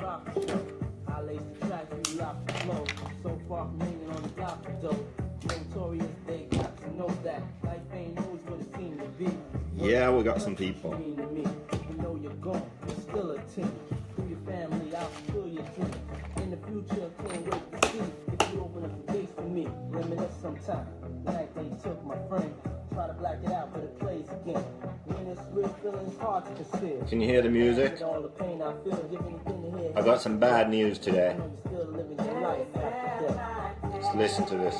rock the show. I lace the track, you lock the flow. So far from hanging on the block of dough. Notorious, they got to know that life ain't always what it seems to be. Yeah, we got some people. Even though you're gone, you're still a team. Through your family, I'll fulfill your dreams. In the future, can't wait to see if you open up the gates for me. Reminisce sometime. The night they took my frame. Try to black it out, but it plays again. When it's real feelings hard to conceal. Can you hear the music? All the pain I feel, give anything to hear. I got some bad news today. I know you're still living your life after death. Let's listen to this.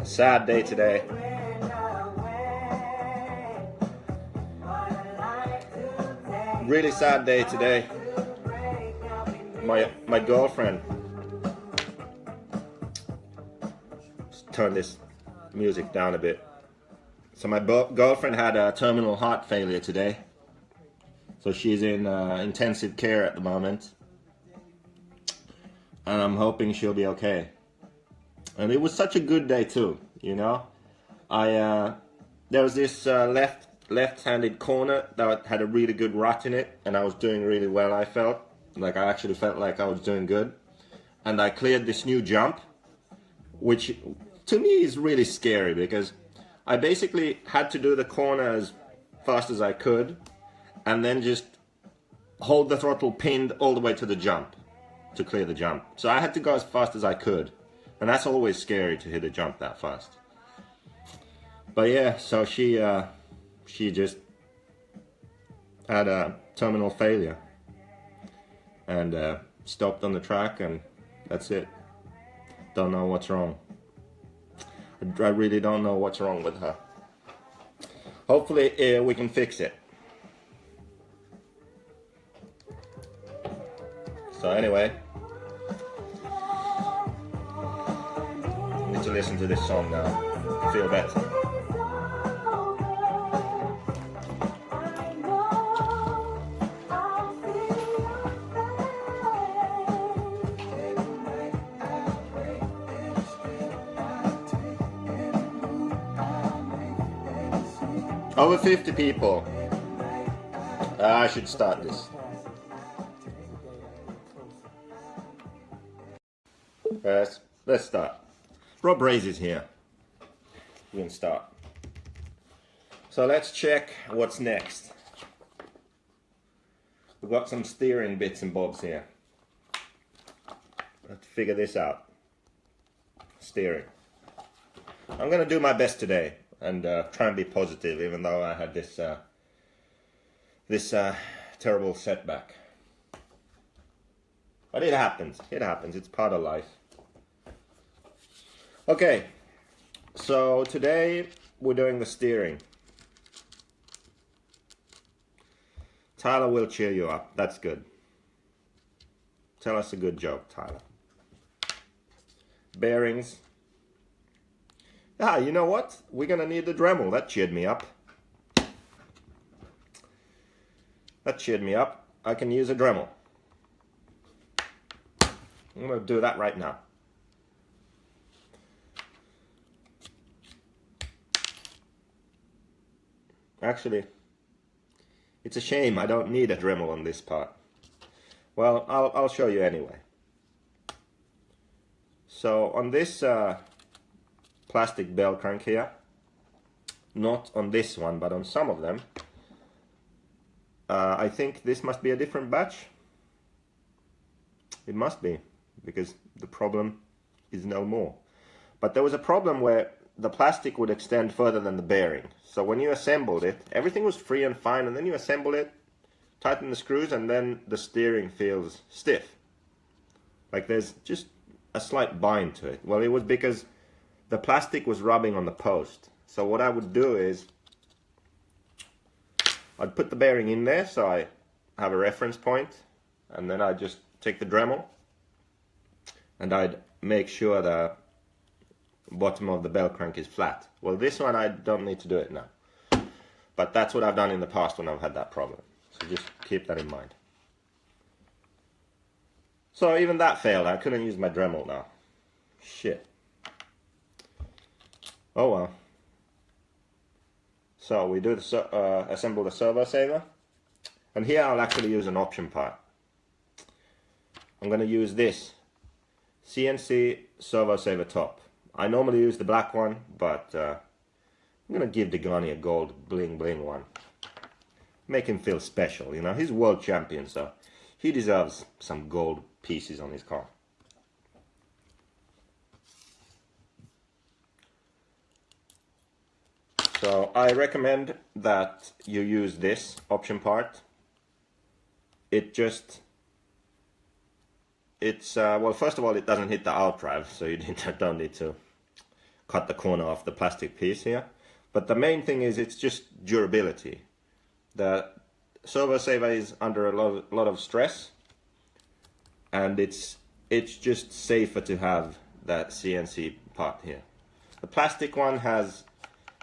Sad day today. Really sad day today. My girlfriend. Let's turn this music down a bit. So my girlfriend had a terminal heart failure today. So she's in intensive care at the moment. And I'm hoping she'll be okay. And it was such a good day too, you know. There was this left-handed corner that had a really good rut in it, and I was doing really well. I actually felt like I was doing good, and I cleared this new jump, which to me is really scary because I basically had to do the corner as fast as I could, and then just hold the throttle pinned all the way to the jump to clear the jump. So I had to go as fast as I could. And that's always scary to hit a jump that fast. But yeah, so she just had a terminal failure and stopped on the track, and that's it. Don't know what's wrong. I really don't know what's wrong with her. Hopefully we can fix it. So anyway, to listen to this song now, feel better. Over 50 people. I should start this. Let's start. Rob Ray's is here. We can start. So let's check what's next. We've got some steering bits and bobs here. Let's figure this out. Steering. I'm going to do my best today and try and be positive, even though I had this terrible setback. But it happens. It happens. It's part of life. Okay, so today we're doing the steering. Tyler will cheer you up. That's good. Tell us a good joke, Tyler. Bearings. Ah, you know what? We're gonna need the Dremel. That cheered me up. That cheered me up. I can use a Dremel. I'm gonna do that right now. Actually, it's a shame I don't need a Dremel on this part. Well, I'll show you anyway. So on this plastic bell crank here, not on this one, but on some of them, I think this must be a different batch. It must be, because the problem is no more. But there was a problem where the plastic would extend further than the bearing. So when you assembled it, everything was free and fine, and then you assemble it, tighten the screws, and then the steering feels stiff. Like there's just a slight bind to it. Well, it was because the plastic was rubbing on the post. So what I would do is I'd put the bearing in there so I have a reference point, and then I'd just take the Dremel and I'd make sure the bottom of the bell crank is flat. Well, this one I don't need to do it now, but that's what I've done in the past when I've had that problem. So just keep that in mind. So even that failed. I couldn't use my Dremel now. Shit. Oh well. So we do the assemble the servo saver, and here I'll actually use an option part. I'm going to use this CNC servo saver top. I normally use the black one, but I'm going to give Degani a gold bling bling one. Make him feel special, you know. He's world champion, so he deserves some gold pieces on his car. So I recommend that you use this option part. Well, first of all, it doesn't hit the outdrive, so you don't need to cut the corner off the plastic piece here. But the main thing is it's just durability. The servo saver is under a lot of stress, and it's just safer to have that CNC part here. The plastic one has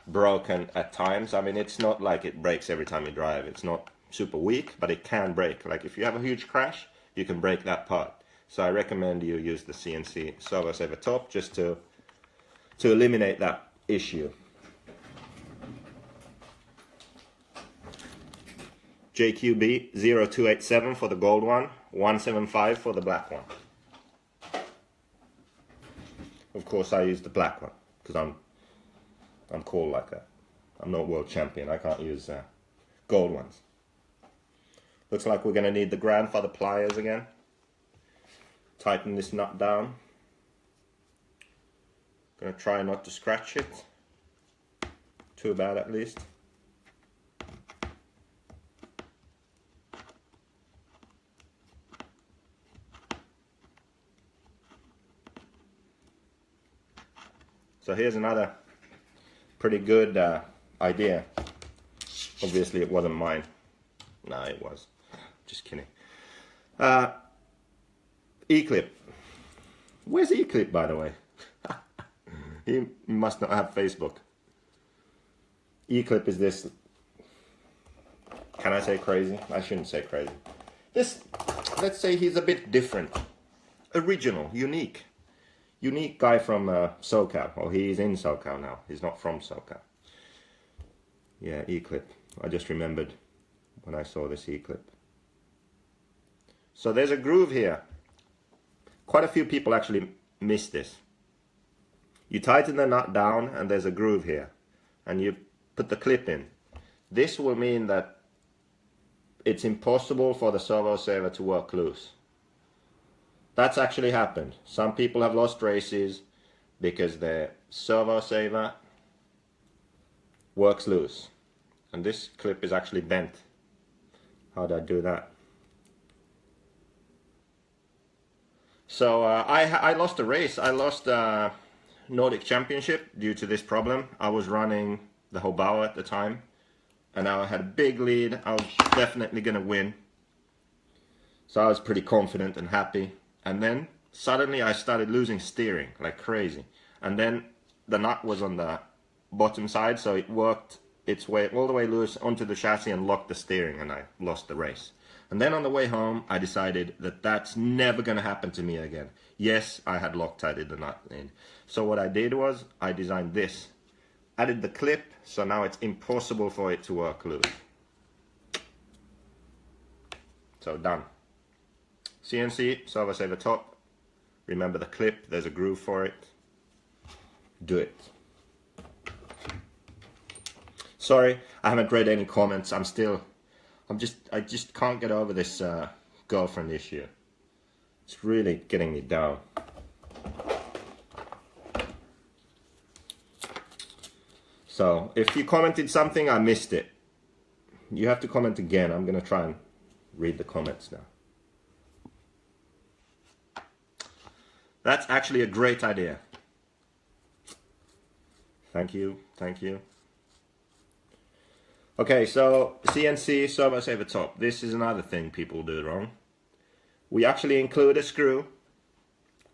broken at times. I mean, it's not like it breaks every time you drive. It's not super weak, but it can break. Like if you have a huge crash, you can break that part. So I recommend you use the CNC servo saver top just to eliminate that issue. JQB 0287 for the gold one, 175 for the black one. Of course I use the black one because I'm cool like that. I'm not world champion. I can't use gold ones. Looks like we're going to need the grandfather pliers again. Tighten this nut down. Going to try not to scratch it. Too bad at least. So here's another pretty good idea. Obviously it wasn't mine. No, it was. Just kidding. E-clip. Where's E-clip, by the way? He must not have Facebook. E-clip is this... Can I say crazy? I shouldn't say crazy. This, let's say he's a bit different. Original, unique. Unique guy from SoCal. Or he's in SoCal now. He's not from SoCal. Yeah, E-clip. I just remembered when I saw this E-clip. So there's a groove here. Quite a few people actually miss this. You tighten the nut down and there's a groove here. And you put the clip in. This will mean that it's impossible for the servo saver to work loose. That's actually happened. Some people have lost races because their servo saver works loose. And this clip is actually bent. How did I do that? So I lost a race. I lost Nordic Championship due to this problem. I was running the Hobao at the time, and I had a big lead. I was definitely going to win. So I was pretty confident and happy. And then suddenly I started losing steering like crazy. And then the nut was on the bottom side, so it worked its way all the way loose onto the chassis and locked the steering, and I lost the race. And then on the way home, I decided that that's never going to happen to me again. Yes, I had Loctited the nut in. So what I did was, I designed this. Added the clip, so now it's impossible for it to work loose. So done. CNC, servo saver top. Remember the clip, there's a groove for it. Do it. Sorry, I haven't read any comments. I just can't get over this girlfriend issue. It's really getting me down. So, if you commented something, I missed it. You have to comment again. I'm going to try and read the comments now. That's actually a great idea. Thank you, thank you. Okay, so CNC servo saver top. This is another thing people do wrong. We actually include a screw,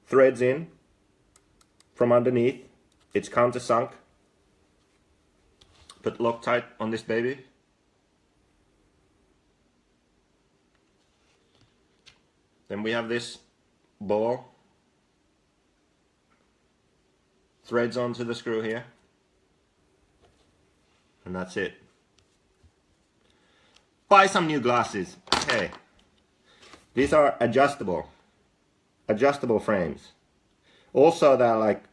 threads in from underneath. It's countersunk. Put Loctite on this baby. Then we have this ball. Threads onto the screw here. And that's it. Buy some new glasses. Hey, these are adjustable frames. Also, they're like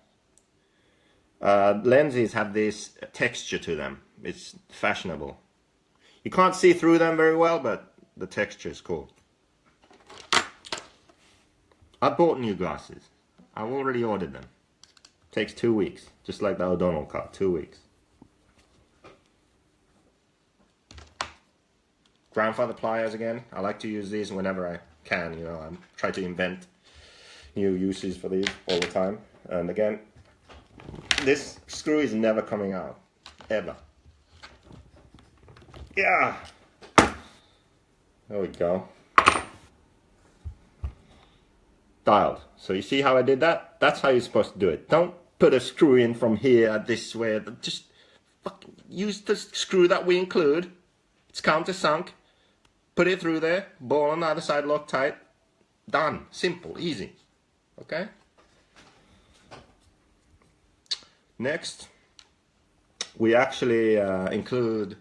lenses have this texture to them. It's fashionable. You can't see through them very well, but the texture is cool. I bought new glasses. I've already ordered them. Takes 2 weeks, just like the O'Donnell car. 2 weeks. Grandfather pliers again. I like to use these whenever I can. You know, I try to invent new uses for these all the time. And again, this screw is never coming out, ever. Yeah. There we go. Dialed. So you see how I did that? That's how you're supposed to do it. Don't put a screw in from here this way. Just fucking use the screw that we include. It's countersunk. Put it through there. Ball on the other side locked tight. Done. Simple. Easy. Okay? Next, we actually include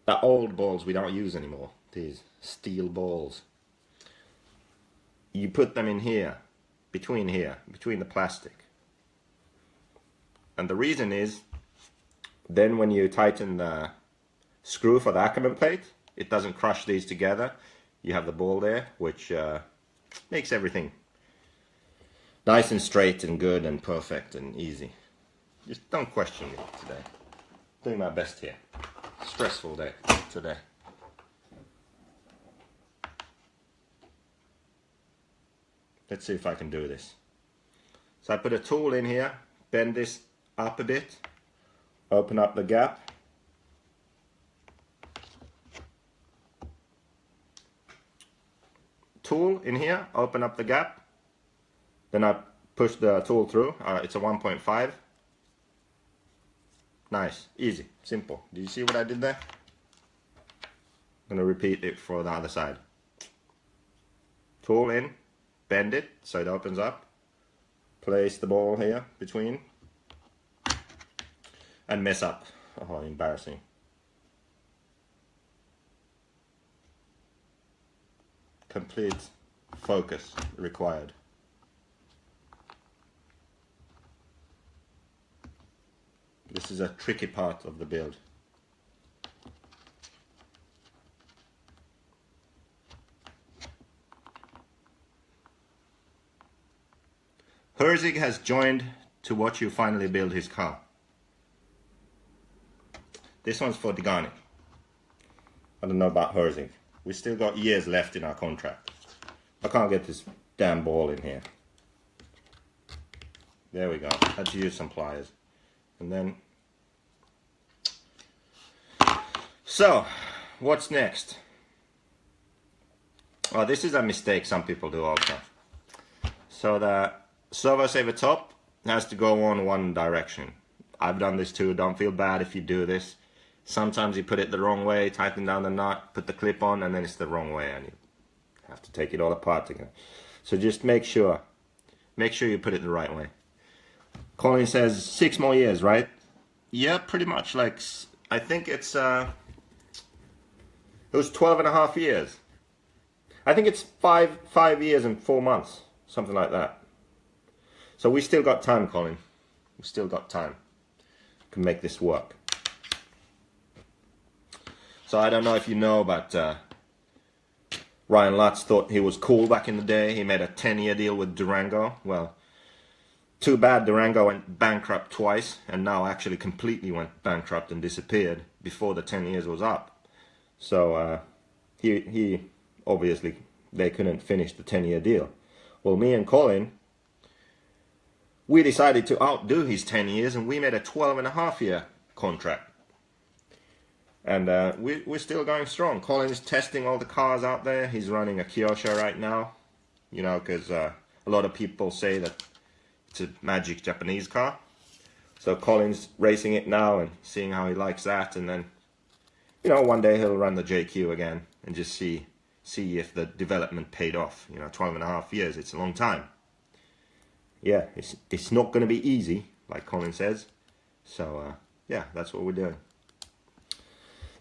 the old balls we don't use anymore. These steel balls. You put them in here, between the plastic. And the reason is, then when you tighten the screw for the Ackerman plate, it doesn't crush these together. You have the ball there, which makes everything nice and straight and good and perfect and easy. Just don't question me today. Doing my best here. Stressful day today. Let's see if I can do this. So I put a tool in here, bend this up a bit, open up the gap. Tool in here, open up the gap. Then I push the tool through. It's a 1.5. Nice, easy, simple. Did you see what I did there? I'm going to repeat it for the other side. Tool in, bend it so it opens up. Place the ball here between. And mess up. Oh, embarrassing. Complete focus required. This is a tricky part of the build. Herzig has joined to watch you finally build his car. This one's for Degani. I don't know about Herzig. We still got years left in our contract. I can't get this damn ball in here. There we go. Had to use some pliers. And then... So, what's next? Oh, this is a mistake some people do also. So the servo saver top has to go on one direction. I've done this too. Don't feel bad if you do this. Sometimes you put it the wrong way, tighten down the nut, put the clip on, and then it's the wrong way, and you have to take it all apart again. So just make sure you put it the right way. Colin says 6 more years, right? Yeah, pretty much. Like, I think it was 12.5 years. I think it's 5 years and 4 months, something like that. So we still got time, Colin. We still got time. Can make this work. So I don't know if you know, but Ryan Lutz thought he was cool back in the day. He made a 10-year deal with Durango. Well, too bad Durango went bankrupt twice, and now actually completely went bankrupt and disappeared before the 10 years was up. So he obviously, they couldn't finish the 10-year deal. Well, me and Colin, we decided to outdo his 10 years, and we made a 12.5-year contract. And we're still going strong. Colin is testing all the cars out there. He's running a Kyosho right now. You know, because a lot of people say that it's a magic Japanese car. So Colin's racing it now and seeing how he likes that. And then, you know, one day he'll run the JQ again and just see see if the development paid off. You know, 12.5 years, it's a long time. Yeah, it's not going to be easy, like Colin says. So, yeah, that's what we're doing.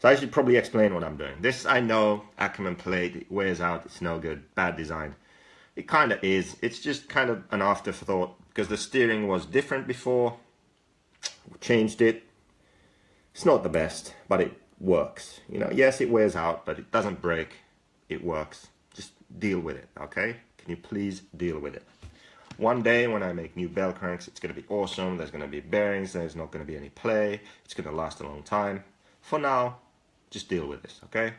So I should probably explain what I'm doing. This, I know, Ackerman plate, it wears out, it's no good, bad design. It kind of is. It's just kind of an afterthought, because the steering was different before. We changed it. It's not the best, but it works. You know, yes, it wears out, but it doesn't break. It works. Just deal with it, okay? Can you please deal with it? One day when I make new bell cranks, it's going to be awesome. There's going to be bearings. There's not going to be any play. It's going to last a long time. For now, just deal with this, okay?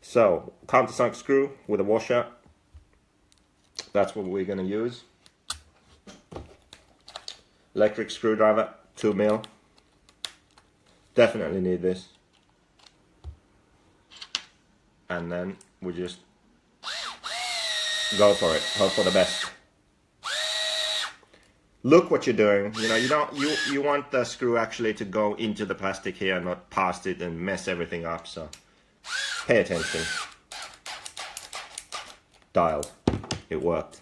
So, countersunk screw with a washer. That's what we're going to use. Electric screwdriver, 2mm. Definitely need this. And then we just go for it. Hope for the best. Look what you're doing. You know, you want the screw actually to go into the plastic here, not past it and mess everything up. So pay attention. Dialed. It worked.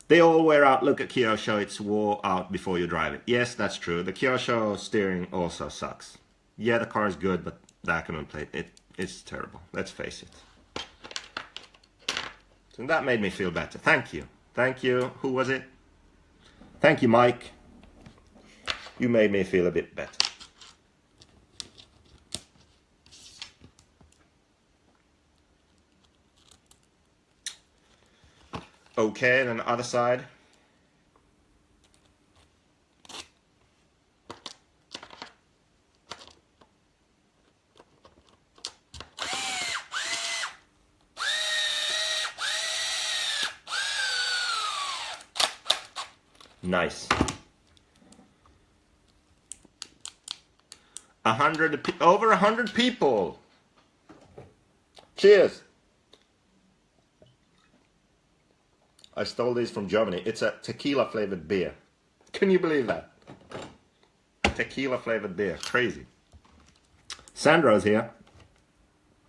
They all wear out. Look at Kyosho. It's wore out before you drive it. Yes, that's true. The Kyosho steering also sucks. Yeah, the car is good, but the Ackerman plate, it's terrible. Let's face it. So that made me feel better. Thank you. Thank you. Who was it? Thank you, Mike. You made me feel a bit better. Okay, then the other side. Nice. Over 100 people. Cheers. I stole these from Germany. It's a tequila flavored beer. Can you believe that? Tequila flavored beer. Crazy. Sandro's here.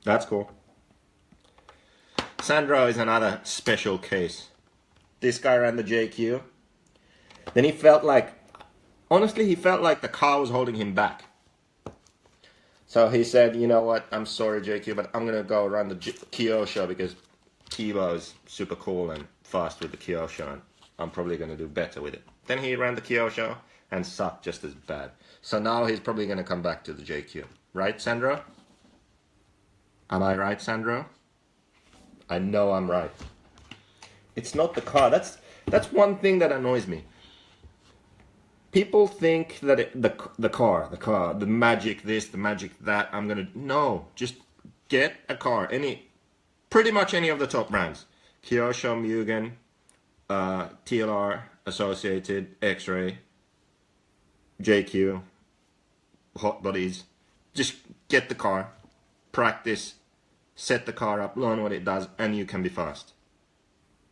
That's cool. Sandro is another special case. This guy ran the JQ. Then he felt like, honestly, he felt like the car was holding him back. So he said, you know what, I'm sorry JQ, but I'm going to go run the Kyosho because Tibo is super cool and fast with the Kyosho and I'm probably going to do better with it. Then he ran the Kyosho and sucked just as bad. So now he's probably going to come back to the JQ. Right, Sandro? Am I right, Sandro? I know I'm right. It's not the car. That's one thing that annoys me. People think that the car, the magic this, the magic that, no, just get a car, pretty much any of the top brands. Kyosho, Mugen, TLR, Associated, X-Ray, JQ, Hot Bodies. Just get the car, practice, set the car up, learn what it does, and you can be fast.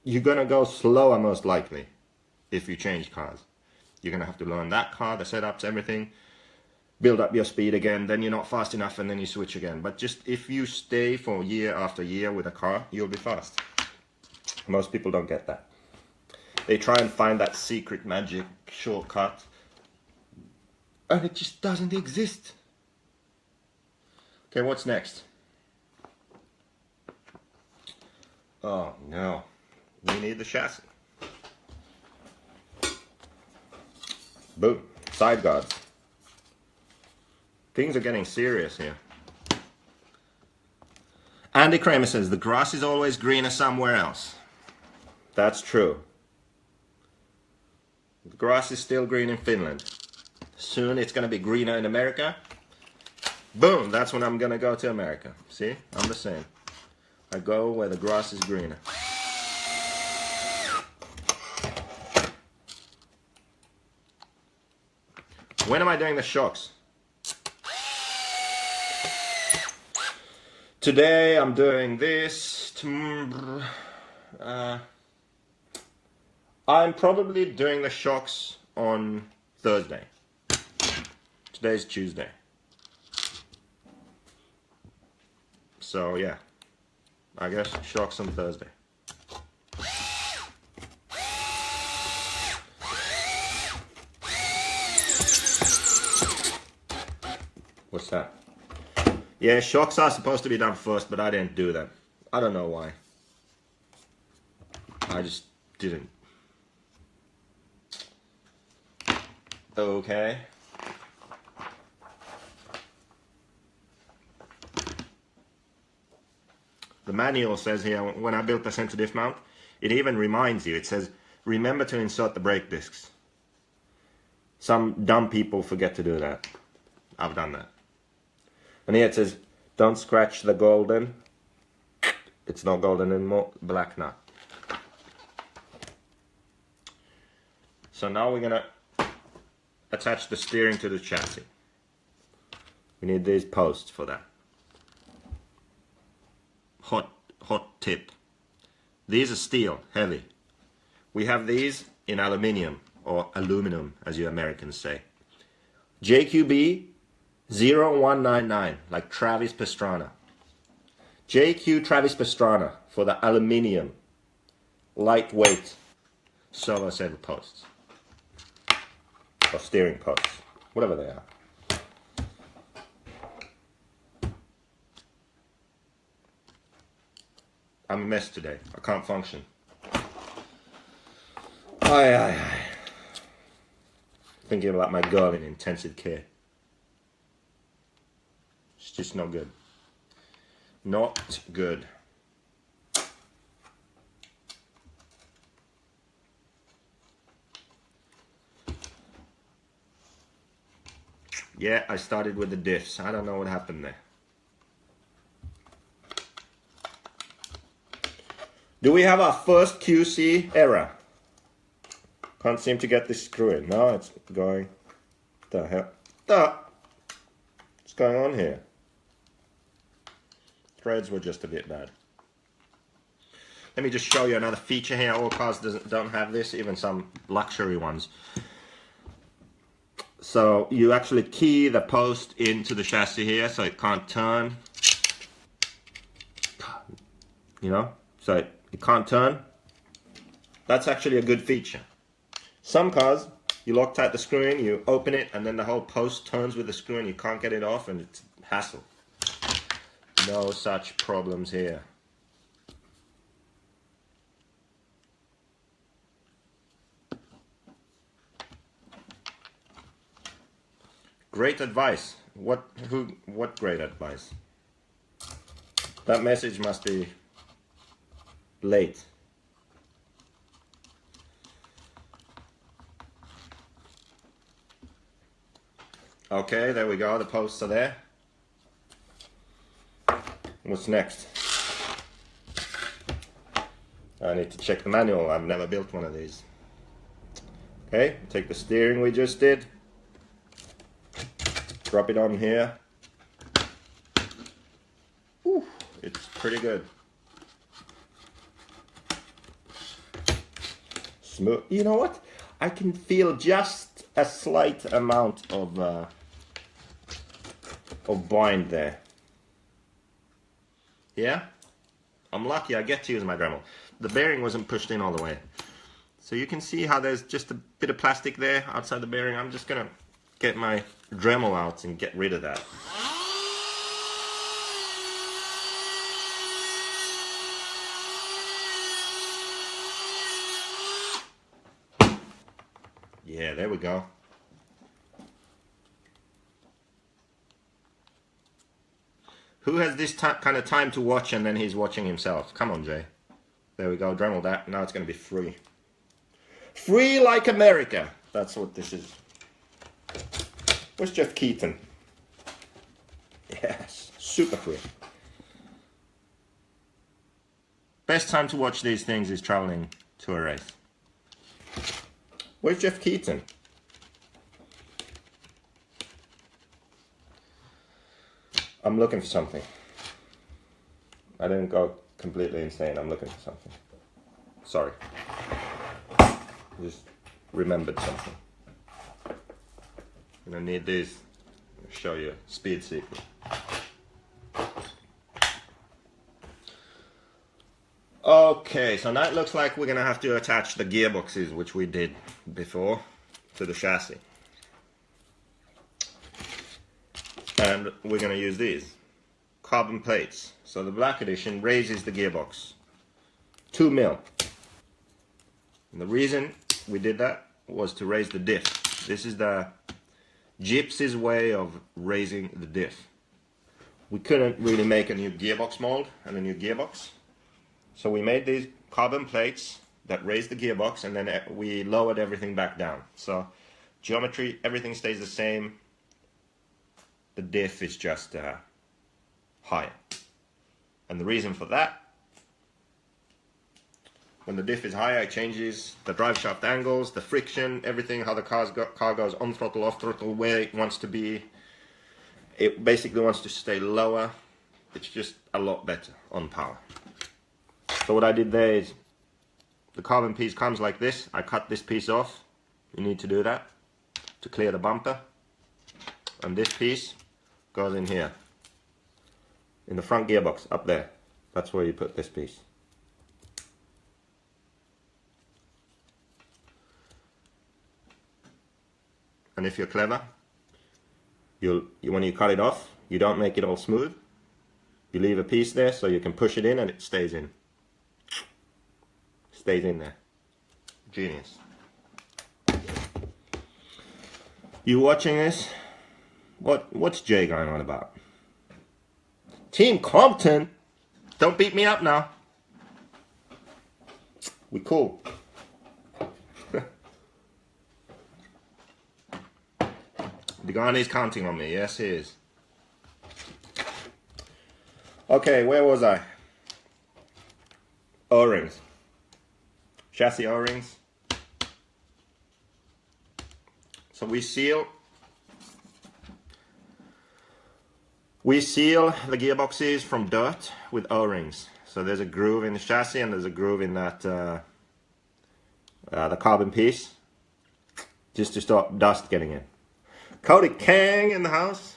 You're gonna go slower most likely if you change cars. You're going to have to learn that car, the setups, everything. Build up your speed again, then you're not fast enough and then you switch again. But just if you stay for year after year with a car, you'll be fast. Most people don't get that. They try and find that secret magic shortcut. And it just doesn't exist. Okay, what's next? Oh no, we need the chassis. Boom. Side guards. Things are getting serious here. Andy Kramer says, the grass is always greener somewhere else. That's true. The grass is still green in Finland. Soon it's going to be greener in America. Boom. That's when I'm going to go to America. See? I'm the same. I go where the grass is greener. When am I doing the shocks? Today I'm doing this. I'm probably doing the shocks on Thursday. Today's Tuesday. So yeah, I guess shocks on Thursday. What's that? Yeah, shocks are supposed to be done first, but I didn't do that. I don't know why. I just didn't. Okay. The manual says here, when I built the center diff mount, it even reminds you, it says, remember to insert the brake discs. Some dumb people forget to do that. I've done that. And here it says, don't scratch the golden. It's not golden anymore, black nut. So now we're gonna attach the steering to the chassis. We need these posts for that. Hot tip. These are steel, heavy. We have these in aluminium, or aluminum as you Americans say. JQB 0199, like Travis Pastrana. JQ Travis Pastrana for the aluminium, lightweight servo saver posts. Or steering posts, whatever they are. I'm a mess today. I can't function. Aye. Thinking about my girl in intensive care. It's just not good. Not good. Yeah, I started with the diffs. I don't know what happened there. Do we have our first QC error? Can't seem to get this screw in. No, it's going. The hell? What's going on here? Threads were just a bit bad. Let me just show you another feature here. All cars don't have this, even some luxury ones. So you actually key the post into the chassis here so it can't turn. You know, so it can't turn. That's actually a good feature. Some cars, you Loctite the screw in, you open it, and then the whole post turns with the screw and you can't get it off, and it's hassle. No such problems here. Great advice. What great advice? That message must be late. Okay, there we go. The posts are there. What's next? I need to check the manual. I've never built one of these. Okay, take the steering we just did. Drop it on here. Whew, it's pretty good. Smooth. You know what? I can feel just a slight amount of bind there. Yeah? I'm lucky I get to use my Dremel. The bearing wasn't pushed in all the way. So you can see how there's just a bit of plastic there outside the bearing. I'm just gonna get my Dremel out and get rid of that. Yeah, there we go. Who has this kind of time to watch and then he's watching himself? Come on, Jay. There we go, Dremel that. Now it's going to be free. Free like America. That's what this is. Where's Jeff Keaton? Yes, super free. Best time to watch these things is traveling to a race. Where's Jeff Keaton? I'm looking for something. I didn't go completely insane. I'm looking for something. Sorry. Just remembered something. I'm gonna need these. I'll show you a speed secret. Okay, so now it looks like we're gonna have to attach the gearboxes, which we did before, to the chassis. And we're gonna use these carbon plates. So the black edition raises the gearbox 2 mil. And the reason we did that was to raise the diff. This is the gypsy's way of raising the diff. We couldn't really make a new gearbox mold and a new gearbox. So we made these carbon plates that raise the gearbox, and then we lowered everything back down. So geometry, everything stays the same. The diff is just higher. And the reason for that, when the diff is higher, it changes the drive shaft angles, the friction, everything, how the car goes on throttle, off throttle, where it wants to be. It basically wants to stay lower. It's just a lot better on power. So what I did there is, the carbon piece comes like this. I cut this piece off. You need to do that to clear the bumper. And this piece goes in here, in the front gearbox, up there. That's where you put this piece. And if you're clever, when you cut it off, you don't make it all smooth. You leave a piece there so you can push it in and it stays in. Stays in there. Genius. You watching this? What's Jay going on about? Team Compton? Don't beat me up now. We cool. Degane's counting on me. Yes, he is. Okay, where was I? O-rings. Chassis O-rings. So we seal the gearboxes from dirt with O-rings. So there's a groove in the chassis and there's a groove in that the carbon piece, just to stop dust getting in. Cody Kang in the house.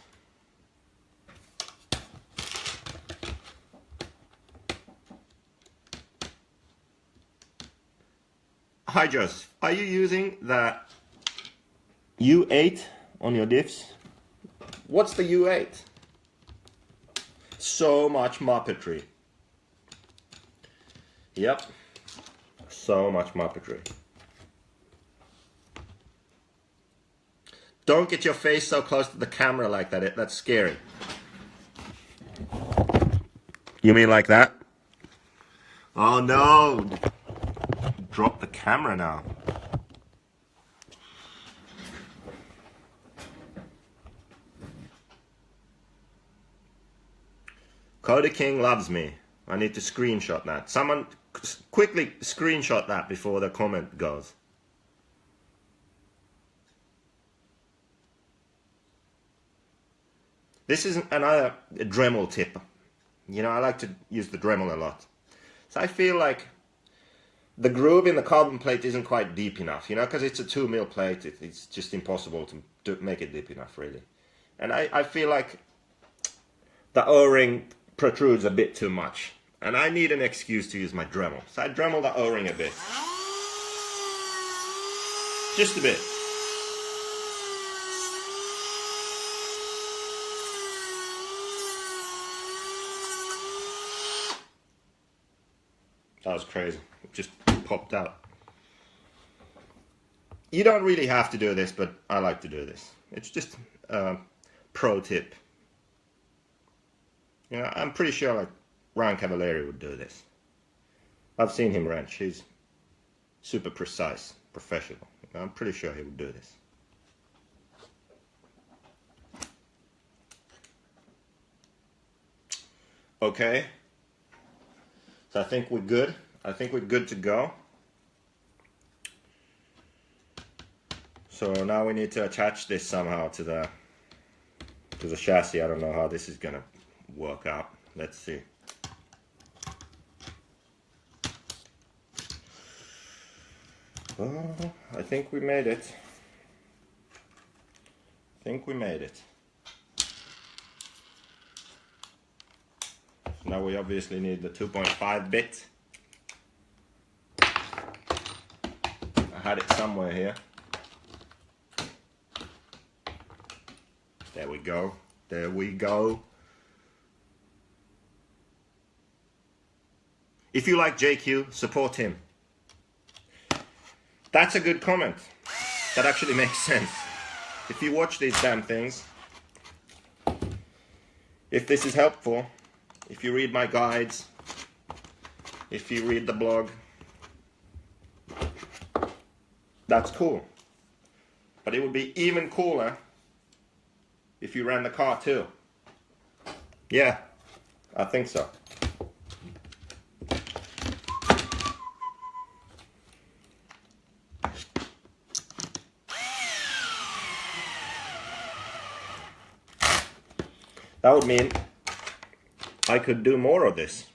Hi Joseph, are you using the U8 on your diffs? What's the U8? So much muppetry. Yep, so much muppetry. Don't get your face so close to the camera like that, that's scary. You mean like that? Oh no! Drop the camera now. Cody King loves me. I need to screenshot that. Someone quickly screenshot that before the comment goes. This is another Dremel tip. You know, I like to use the Dremel a lot. So I feel like the groove in the carbon plate isn't quite deep enough, you know, because it's a 2 mil plate. It's just impossible to make it deep enough, really. And I feel like the O-ring protrudes a bit too much. And I need an excuse to use my Dremel. So I Dremel the O-ring a bit. Just a bit. That was crazy. It just popped out. You don't really have to do this, but I like to do this. It's just a pro tip. You know, I'm pretty sure like Ryan Cavalieri would do this. I've seen him wrench. He's super precise, professional. I'm pretty sure he would do this. Okay. So I think we're good. I think we're good to go. So now we need to attach this somehow to the chassis. I don't know how this is gonna work out. Let's see. Oh, I think we made it. I think we made it. Now we obviously need the 2.5 bit. had it somewhere here. There we go. There we go. If you like JQ, support him. That's a good comment. That actually makes sense. If you watch these damn things, if this is helpful, if you read my guides, if you read the blog, that's cool. But it would be even cooler if you ran the car too. Yeah, I think so. That would mean I could do more of this.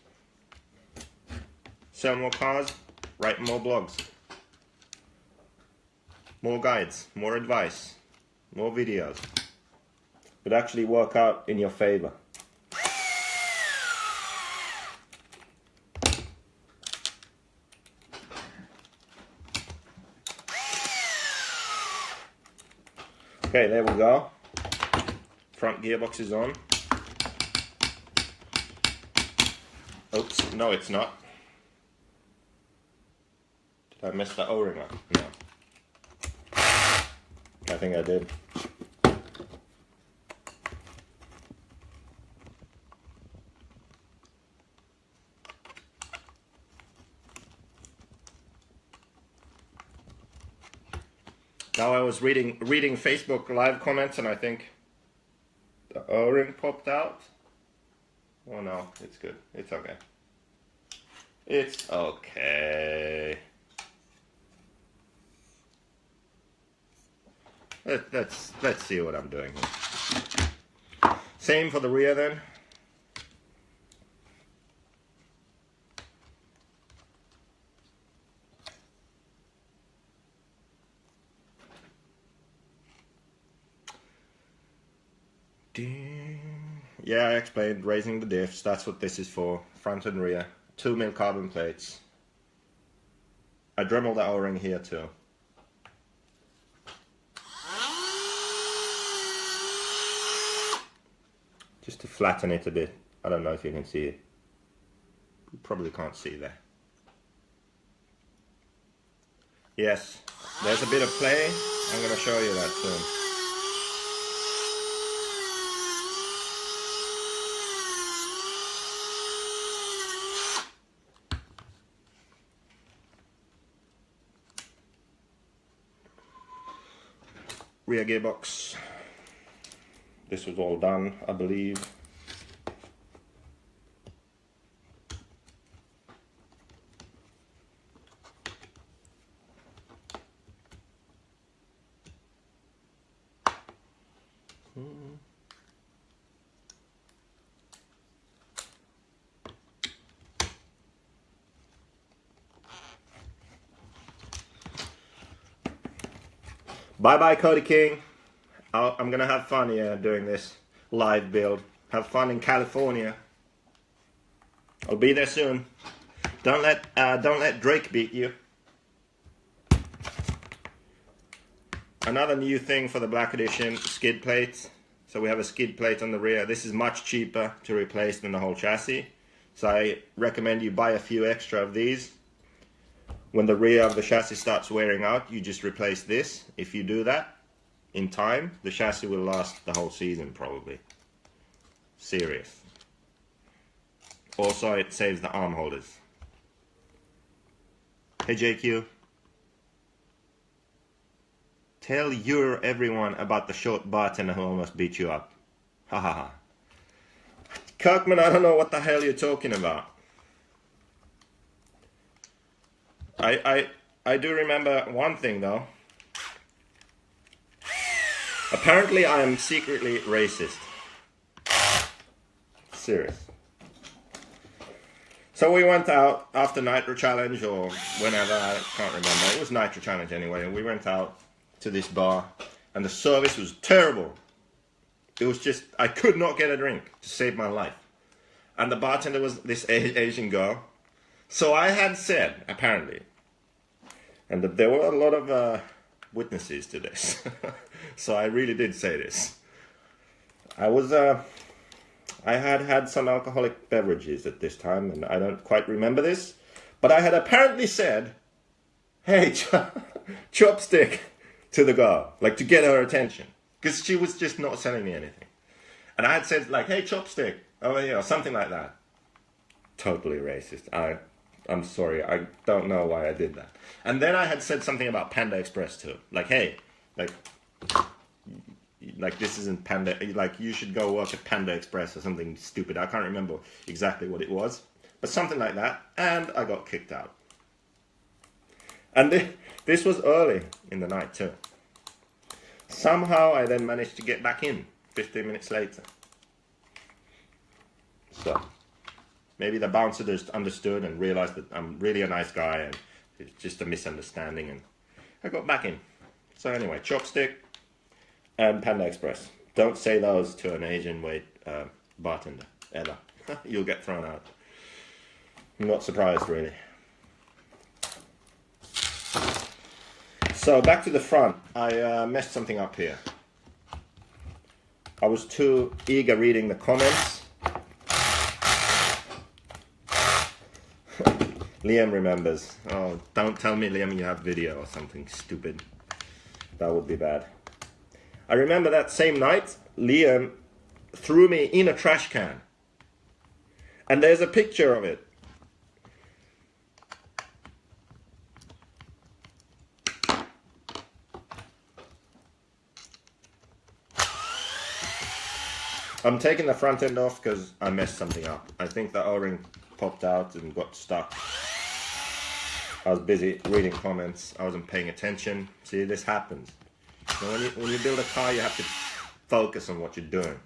Sell more cars, write more blogs. More guides, more advice, more videos. Would actually work out in your favor. Okay, there we go. Front gearbox is on. Oops, no it's not. Did I mess the O-ring up? No. I think I did. Now I was reading Facebook live comments and I think the O-ring popped out. Oh no, it's good. It's okay. It's okay. Let's see what I'm doing here. Same for the rear then. Yeah, I explained raising the diffs. That's what this is for. Front and rear. 2mm carbon plates. I Dremel the O-ring here too. Just to flatten it a bit. I don't know if you can see it. You probably can't see there. Yes, there's a bit of play. I'm going to show you that soon. Rear gearbox. This was all done, I believe. Bye bye Cody King. I'm gonna have fun here doing this live build. Have fun in California. I'll be there soon. Don't let Drake beat you. Another new thing for the Black Edition, skid plates. So we have a skid plate on the rear. This is much cheaper to replace than the whole chassis. So I recommend you buy a few extra of these. When the rear of the chassis starts wearing out, you just replace this. If you do that in time, the chassis will last the whole season probably. Serious. Also, it saves the arm holders. Hey JQ. Tell everyone about the short bartender who almost beat you up. Ha ha ha. Kirkman, I don't know what the hell you're talking about. I do remember one thing though. Apparently I am secretly racist. Serious. So we went out after Nitro Challenge or whenever, I can't remember. It was Nitro Challenge anyway. And we went out to this bar and the service was terrible. It was just, I could not get a drink to save my life. And the bartender was this Asian girl. So I had said, apparently, And there were a lot of witnesses to this. So I really did say this. I had had some alcoholic beverages at this time, and I don't quite remember this, but I had apparently said, hey, chopstick, to the girl, like to get her attention, because she was just not selling me anything. And I had said like, hey, chopstick, over here, or something like that. Totally racist. I'm sorry, I don't know why I did that. And then I had said something about Panda Express too. Like, hey, like this isn't Panda, like you should go work at Panda Express or something stupid. I can't remember exactly what it was, but something like that. And I got kicked out. And this was early in the night too. Somehow I then managed to get back in 15 minutes later. So maybe the bouncer just understood and realized that I'm really a nice guy and it's just a misunderstanding, and I got back in. So anyway, chopstick and Panda Express. Don't say those to an Asian bartender, ever. You'll get thrown out. I'm not surprised, really. So back to the front. I messed something up here. I was too eager reading the comments. Liam remembers. Oh, don't tell me, Liam, you have video or something stupid. That would be bad. I remember that same night, Liam threw me in a trash can. And there's a picture of it. I'm taking the front end off because I messed something up. I think the O-ring popped out and got stuck. I was busy reading comments. I wasn't paying attention. See, this happens. You know, when you build a car, you have to focus on what you're doing.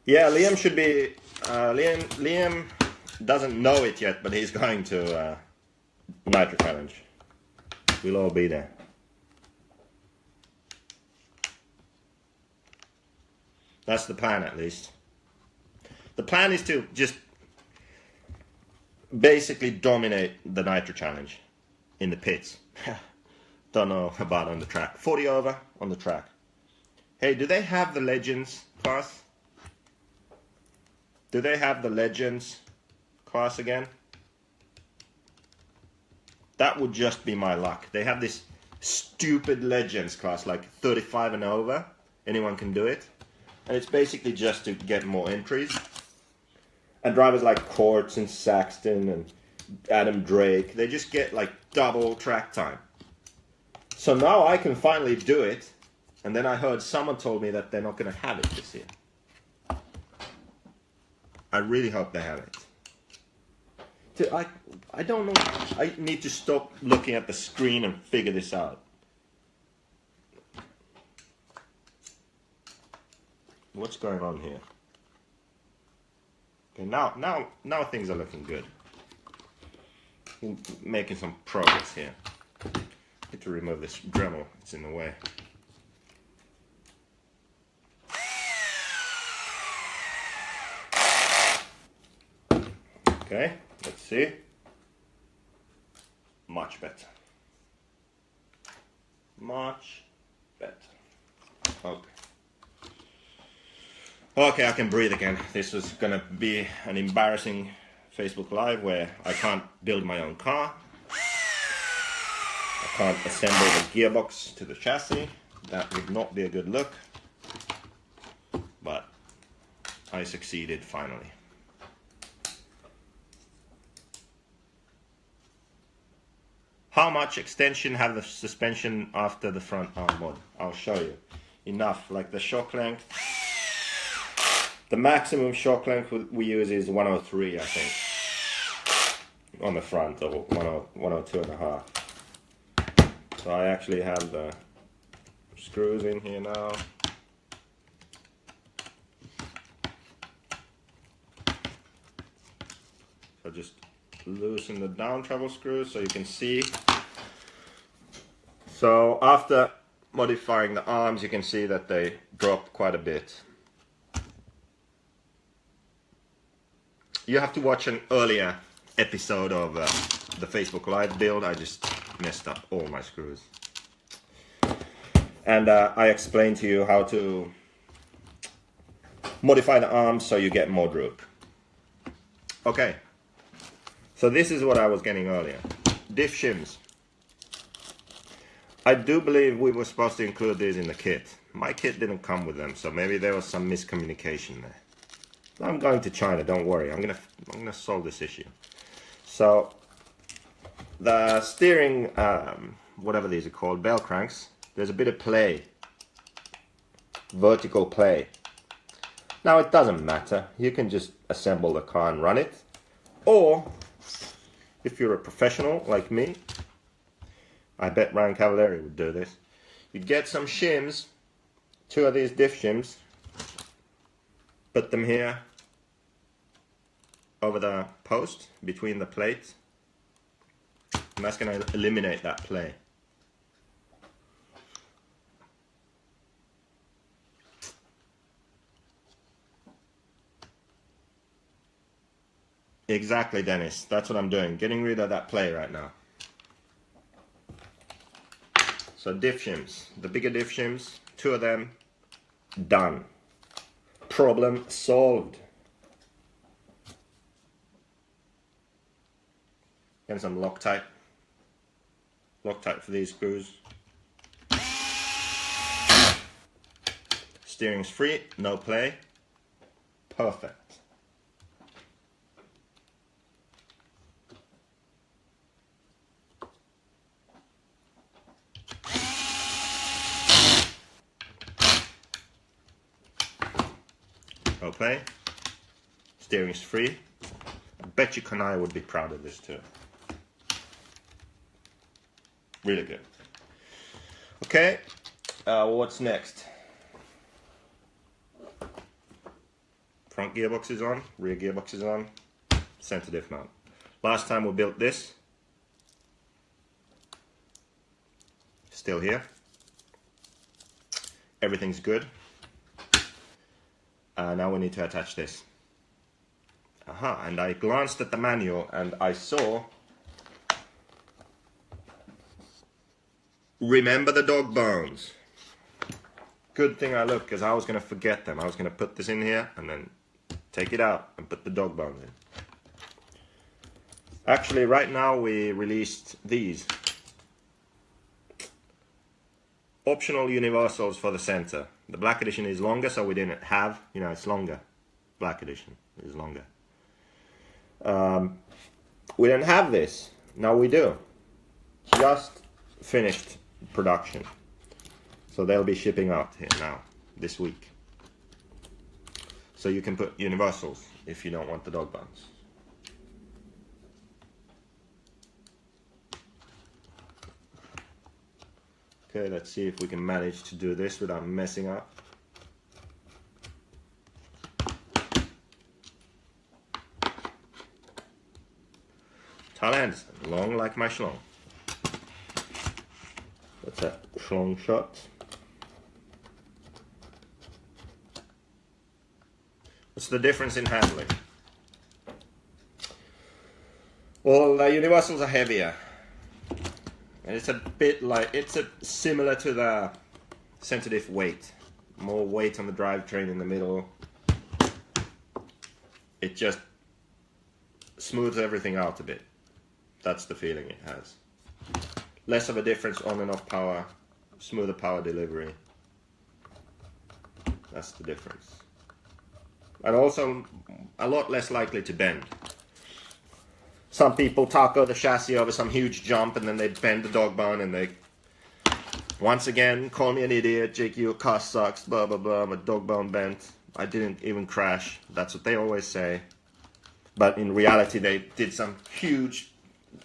Yeah, Liam should be... Liam doesn't know it yet, but he's going to Nitro Challenge. We'll all be there. That's the plan, at least. The plan is to just basically dominate the Nitro Challenge in the pits. Don't know about on the track. 40 over on the track. Hey, do they have the Legends class? Do they have the Legends class again? That would just be my luck. They have this stupid Legends class, like 35 and over. Anyone can do it. And it's basically just to get more entries. And drivers like Courts and Saxton and Adam Drake, they just get like double track time. So now I can finally do it. And then I heard someone told me that they're not going to have it this year. I really hope they have it. I don't know. I need to stop looking at the screen and figure this out. What's going on here? Okay, now things are looking good. Making some progress here. Need to remove this Dremel. It's in the way. Okay, let's see. Much better. Much better. Okay. Okay, I can breathe again. This was gonna be an embarrassing Facebook Live where I can't build my own car. I can't assemble the gearbox to the chassis. That would not be a good look. But I succeeded finally. How much extension have the suspension after the front arm mod? I'll show you. Enough, like the shock length. The maximum shock length we use is 103, I think. On the front, or 102 and a half. So I actually have the screws in here now. So just loosen the down travel screws so you can see. So after modifying the arms, you can see that they dropped quite a bit. you have to watch an earlier episode of the Facebook Live build. I just messed up all my screws. And I explained to you how to modify the arms so you get more droop. Okay, so this is what I was getting earlier. Diff shims. I do believe we were supposed to include these in the kit. My kit didn't come with them, so maybe there was some miscommunication there. I'm going to China, don't worry. I'm gonna solve this issue. So the steering, whatever these are called, bell cranks, there's a bit of play, vertical play. Now it doesn't matter. You can just assemble the car and run it, or if you're a professional like me, I bet Ryan Cavalieri would do this. You'd get some shims, 2 of these diff shims, put them here over the post between the plates, and that's going to eliminate that play. Exactly, Dennis. That's what I'm doing. Getting rid of that play right now. So diff shims, the bigger diff shims, 2 of them, done. Problem solved. And some Loctite. Loctite for these screws. Steering's free, no play. Perfect. No play. Steering's free. I bet you Kanai would be proud of this too. Really good. Okay, what's next? Front gearbox is on, rear gearbox is on, center diff mount. Last time we built this, still here. Everything's good. Now we need to attach this. Aha, and I glanced at the manual and I saw, remember the dog bones. Good thing I looked, because I was going to forget them. I was going to put this in here and then take it out and put the dog bones in. Actually, right now we released these. Optional universals for the center. The black edition is longer, so we didn't have, you know, it's longer. Black edition is longer. We didn't have this. Now we do. Just finished production. So they'll be shipping out here now, this week. So you can put universals if you don't want the dog bones. Okay, let's see if we can manage to do this without messing up. Tal Anderson, long like my schlong. That's a schlong shot. What's the difference in handling? Well, the universals are heavier. And it's a bit like, it's similar to the center diff weight. More weight on the drivetrain in the middle. It just smooths everything out a bit. That's the feeling it has. Less of a difference on and off power, smoother power delivery. That's the difference. And also a lot less likely to bend. Some people taco the chassis over some huge jump and then they bend the dog bone and they, once again, call me an idiot, Jake, your car sucks, blah blah blah, my dog bone bent. I didn't even crash. That's what they always say. But in reality they did some huge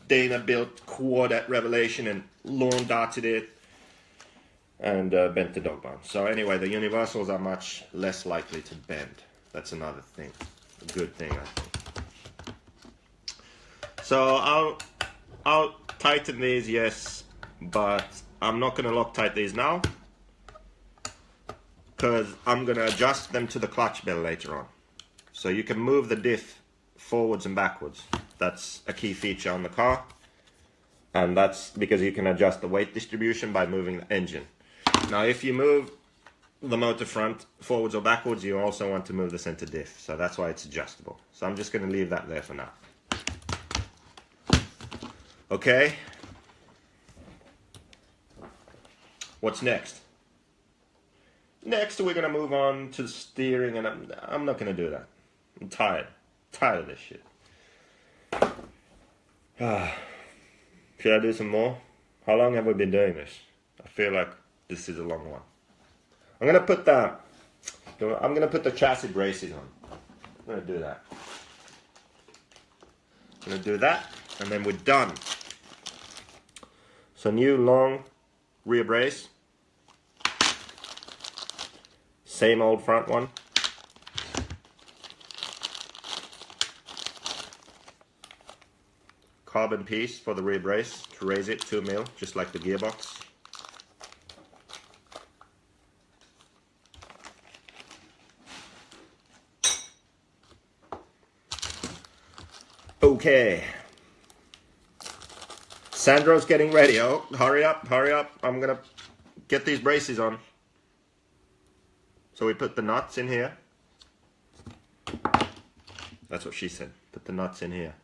Dana built quad at Revelation and lawn darted it and bent the dog bone. So anyway, the universals are much less likely to bend. That's another thing, a good thing I think. So I'll tighten these, yes, but I'm not going to Loctite these now because I'm going to adjust them to the clutch bell later on. So you can move the diff forwards and backwards. That's a key feature on the car, and that's because you can adjust the weight distribution by moving the engine. Now if you move the motor front forwards or backwards, you also want to move the center diff, so that's why it's adjustable. So I'm just going to leave that there for now. Okay, what's next? Next we're going to move on to the steering, and I'm not going to do that. I'm tired of this shit. Should I do some more? How long have we been doing this? I feel like this is a long one. I'm gonna put the chassis braces on. I'm gonna do that. I'm gonna do that, and then we're done. So new long rear brace. Same old front one. Carbon piece for the rear brace to raise it 2 mil, just like the gearbox. Okay. Sandro's getting ready. Oh, hurry up, hurry up. I'm gonna get these braces on. So we put the nuts in here. That's what she said. Put the nuts in here.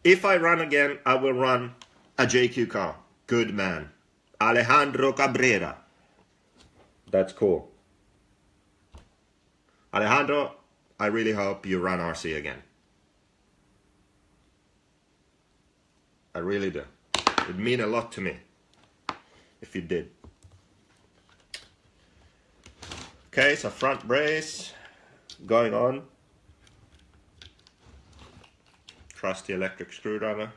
If I run again, I will run a JQ car. Good man. Alejandro Cabrera. That's cool. Alejandro, I really hope you run RC again. I really do. It'd mean a lot to me if you did. Okay, so front brace going on. Trusty electric screwdriver.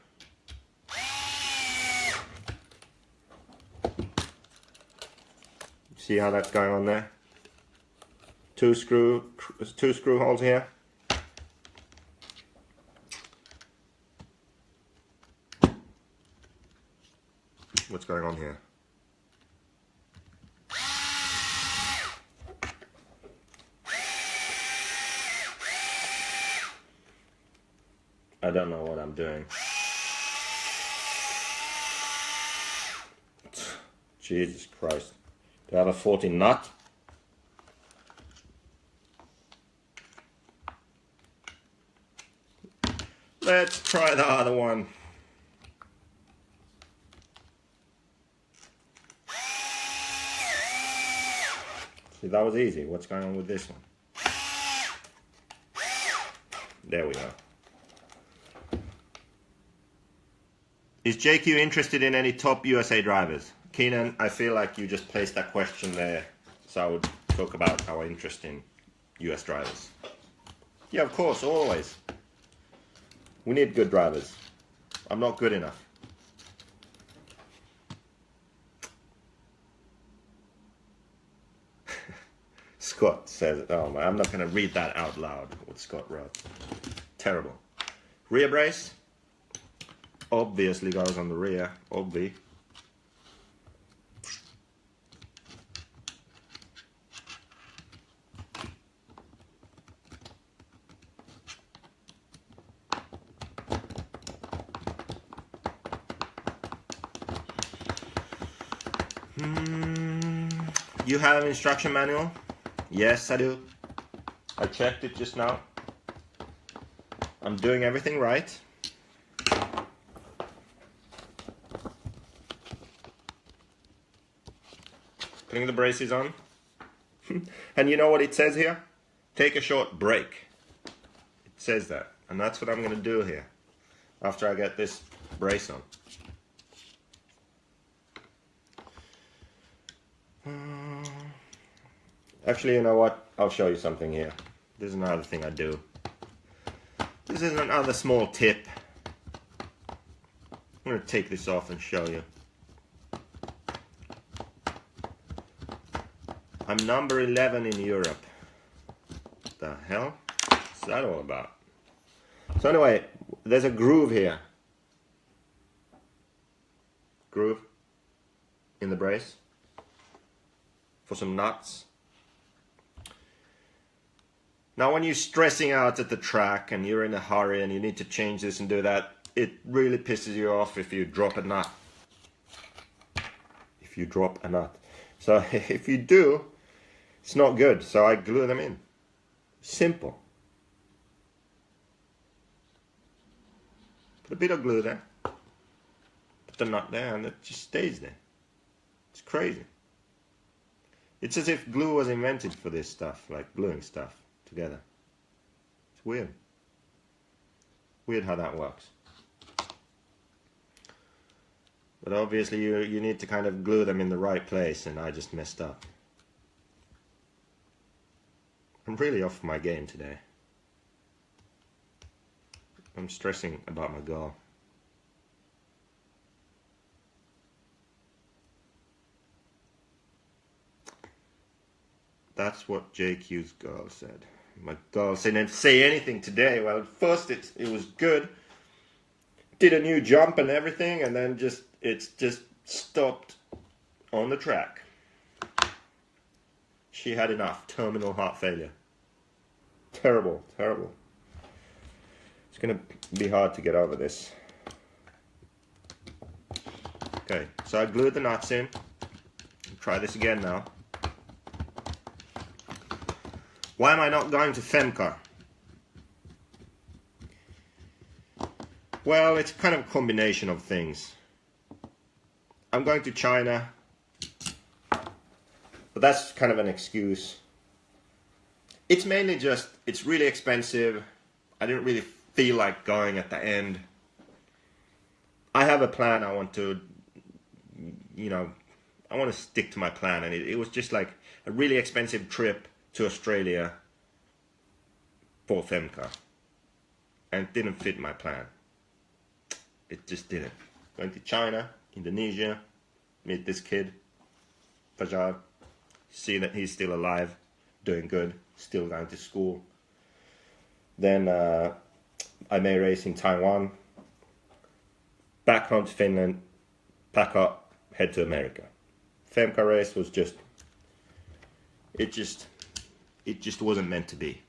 See how that's going on there? Two screw holes here. What's going on here? I don't know what I'm doing. Jesus Christ. Do I have a 40 nut? Let's try the other one. See, that was easy. What's going on with this one? There we go. Is JQ interested in any top USA drivers? Keenan, I feel like you just placed that question there, so I would talk about our interest in US drivers. Yeah, of course, always. We need good drivers. I'm not good enough. Scott says, oh man, I'm not going to read that out loud, what Scott wrote. Terrible. Rear brace. Obviously goes on the rear, obvi. You have an instruction manual? Yes, I do. I checked it just now. I'm doing everything right. Putting the braces on. And you know what it says here? Take a short break. It says that. And that's what I'm going to do here after I get this brace on. Actually, you know what? I'll show you something here. This is another thing I do. This is another small tip. I'm going to take this off and show you. I'm number 11 in Europe. What the hell? What's that all about? So anyway, there's a groove here. Groove in the brace for some nuts. Now when you're stressing out at the track and you're in a hurry and you need to change this and do that, it really pisses you off if you drop a nut. If you drop a nut. So if you do, it's not good. So I glue them in. Simple. Put a bit of glue there. Put the nut there and it just stays there. It's crazy. It's as if glue was invented for this stuff, like gluing stuff together. It's weird. Weird how that works. But obviously you need to kind of glue them in the right place, and I just messed up. I'm really off my game today. I'm stressing about my goal. That's what JQ's girl said. My girl didn't say anything today. Well, at first it was good. Did a new jump and everything, and then it's just stopped on the track. She had enough. Terminal heart failure. Terrible, terrible. It's gonna be hard to get over this. Okay, so I glued the nuts in. Try this again now. Why am I not going to Femcar? Well, it's kind of a combination of things. I'm going to China, but that's kind of an excuse. It's mainly just, it's really expensive. I didn't really feel like going at the end. I have a plan. I want to, I want to stick to my plan, and it was just like a really expensive trip to Australia for Femcar, and it didn't fit my plan. It just didn't. Going to China, Indonesia, meet this kid, Fajar, see that he's still alive, doing good, still going to school. Then I may race in Taiwan, back home to Finland, pack up, head to America. Femcar race was just, it just wasn't meant to be.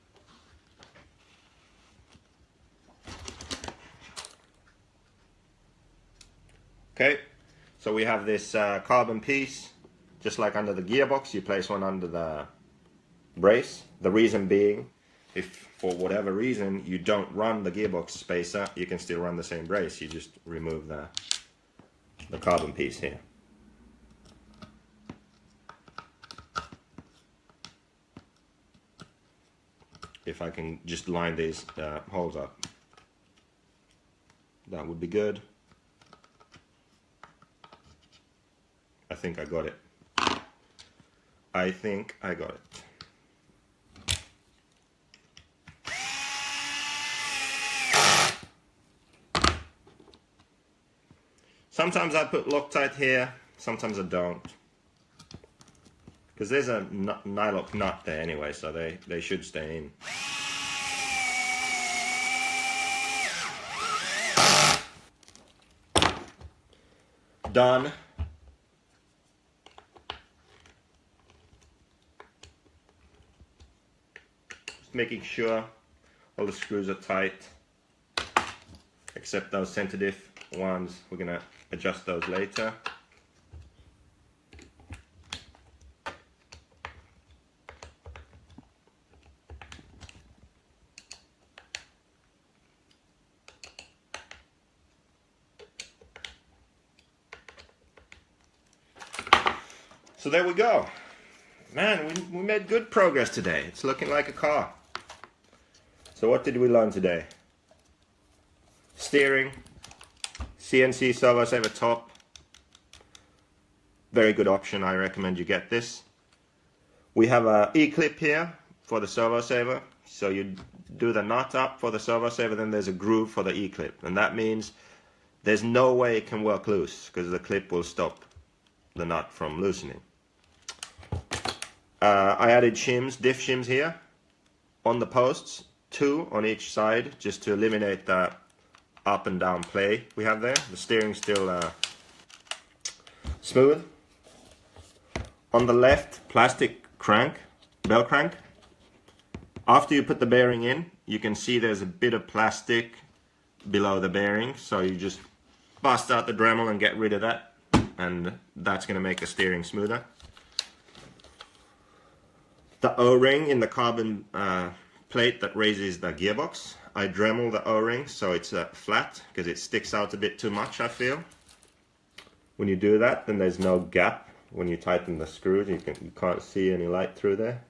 Okay, so we have this carbon piece, just like under the gearbox. You place one under the brace. The reason being, if for whatever reason you don't run the gearbox spacer, you can still run the same brace. You just remove the carbon piece here. If I can just line these holes up, that would be good. I think I got it. I think I got it. Sometimes I put Loctite here, sometimes I don't. Because there's a nylock nut there anyway, so they should stay in. Done. Just making sure all the screws are tight, except those sensitive ones. We're gonna adjust those later. So there we go. Man, we made good progress today. It's looking like a car. So what did we learn today? Steering, CNC servo saver top. Very good option. I recommend you get this. We have a E-clip here for the servo saver. So you do the nut up for the servo saver, then there's a groove for the E-clip. And that means there's no way it can work loose, because the clip will stop the nut from loosening. I added shims, diff shims here on the posts, 2 on each side, just to eliminate the up and down play we have there. The steering's still smooth. On the left, plastic crank, bell crank. After you put the bearing in, you can see there's a bit of plastic below the bearing, so you just bust out the Dremel and get rid of that, and that's going to make the steering smoother. The O-ring in the carbon plate that raises the gearbox, I Dremel the O-ring so it's flat, because it sticks out a bit too much, I feel. When you do that, then there's no gap. When you tighten the screws, you can't see any light through there.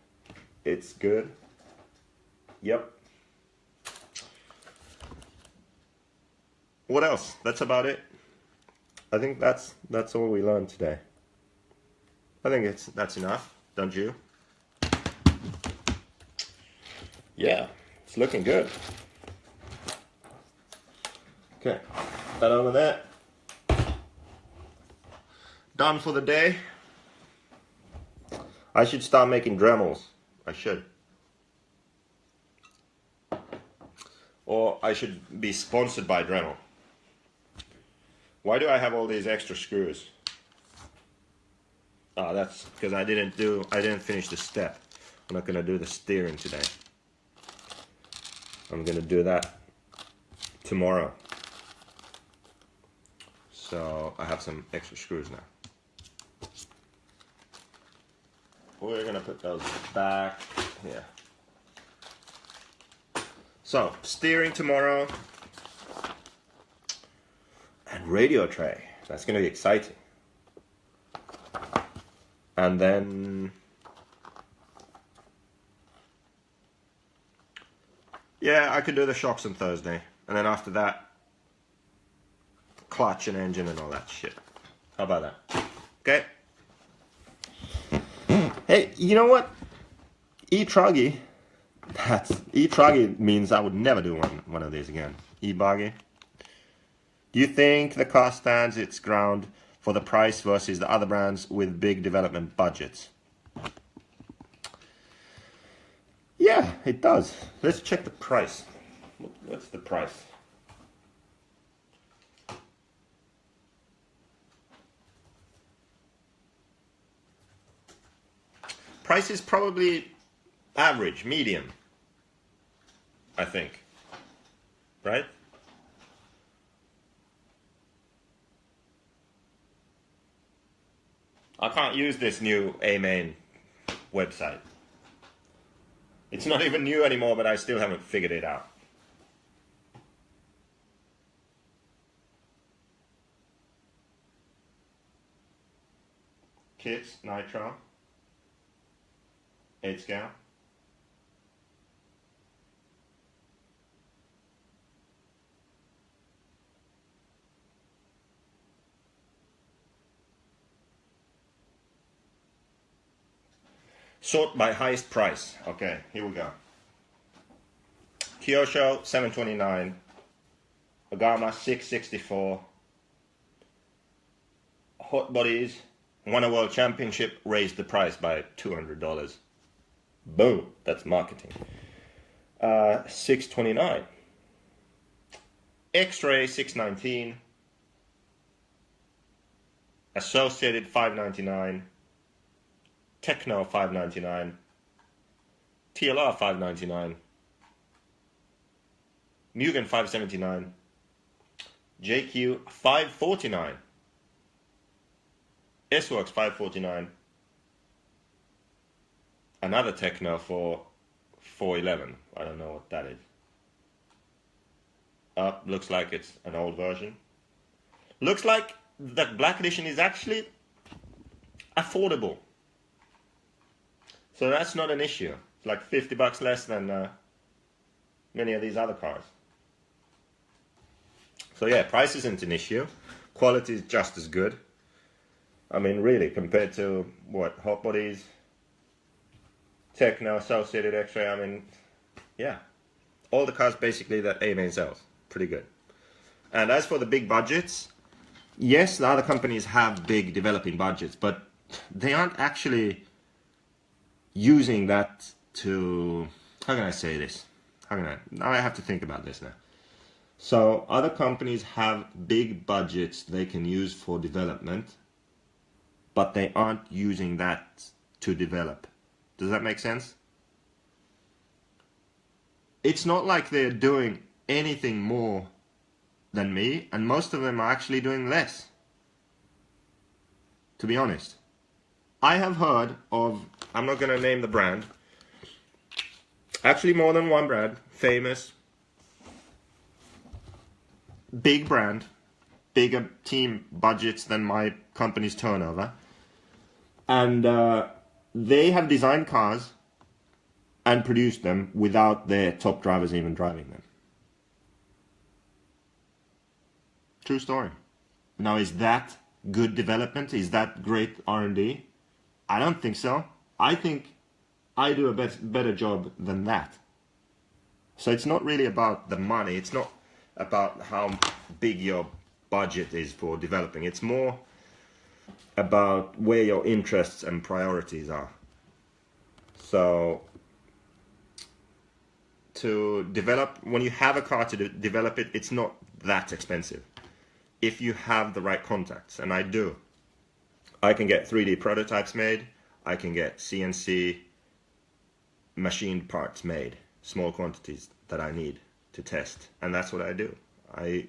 It's good. Yep. What else? That's about it. I think that's all we learned today. I think that's enough, don't you? Yeah, it's looking good. Okay, that over there. Done for the day. I should start making Dremels. I should. Or I should be sponsored by Dremel. Why do I have all these extra screws? Ah, that's because I didn't finish the step. I'm not gonna do the steering today. I'm gonna do that tomorrow. So I have some extra screws now. We're gonna put those back here. So, steering tomorrow. And radio tray. That's gonna be exciting. And then... yeah, I could do the shocks on Thursday. And then after that, clutch and engine and all that shit. How about that? Okay. Hey, you know what? E-Truggy. E-Truggy means I would never do one of these again. E-Buggy. Do you think the car stands its ground for the price versus the other brands with big development budgets? Yeah, it does. Let's check the price. What's the price? Price is probably average, medium, I think. Right? I can't use this new A-Main website. It's not even new anymore, but I still haven't figured it out. Kits, nitro, 8 scale. Sort by highest price. Okay, here we go. Kyosho, $729. Agama, $664. Hot Bodies, won a world championship, raised the price by $200. Boom, that's marketing. $629. X-Ray, $619. Associated, $599. Techno, $599. TLR, $599. Mugen, $579. JQ, $549. S-Works, $549. Another Techno for $411. I don't know what that is. Looks like it's an old version. Looks like the Black Edition is actually affordable. So that's not an issue. It's like $50 less than many of these other cars. So yeah, price isn't an issue. Quality is just as good. I mean, really, compared to what, Hot Bodies, Techno, Associated, X-Ray, I mean, yeah. All the cars basically that A-Main sells. Pretty good. And as for the big budgets, yes, the other companies have big developing budgets, but they aren't actually using that to, how can I say this? Now I have to think about this now. So other companies have big budgets they can use for development, but they aren't using that to develop. Does that make sense? It's not like they're doing anything more than me, and most of them are actually doing less, to be honest. I have heard of, I'm not going to name the brand, actually more than one brand, famous, big brand, bigger team budgets than my company's turnover, and they have designed cars and produced them without their top drivers even driving them. True story. Now, is that good development? Is that great R&D? I don't think so. I think I do a better job than that. So it's not really about the money. It's not about how big your budget is for developing. It's more about where your interests and priorities are. So to develop, when you have a car to develop it, it's not that expensive. If you have the right contacts, and I do. I can get 3D prototypes made, I can get CNC machined parts made, small quantities that I need to test, and that's what I do. I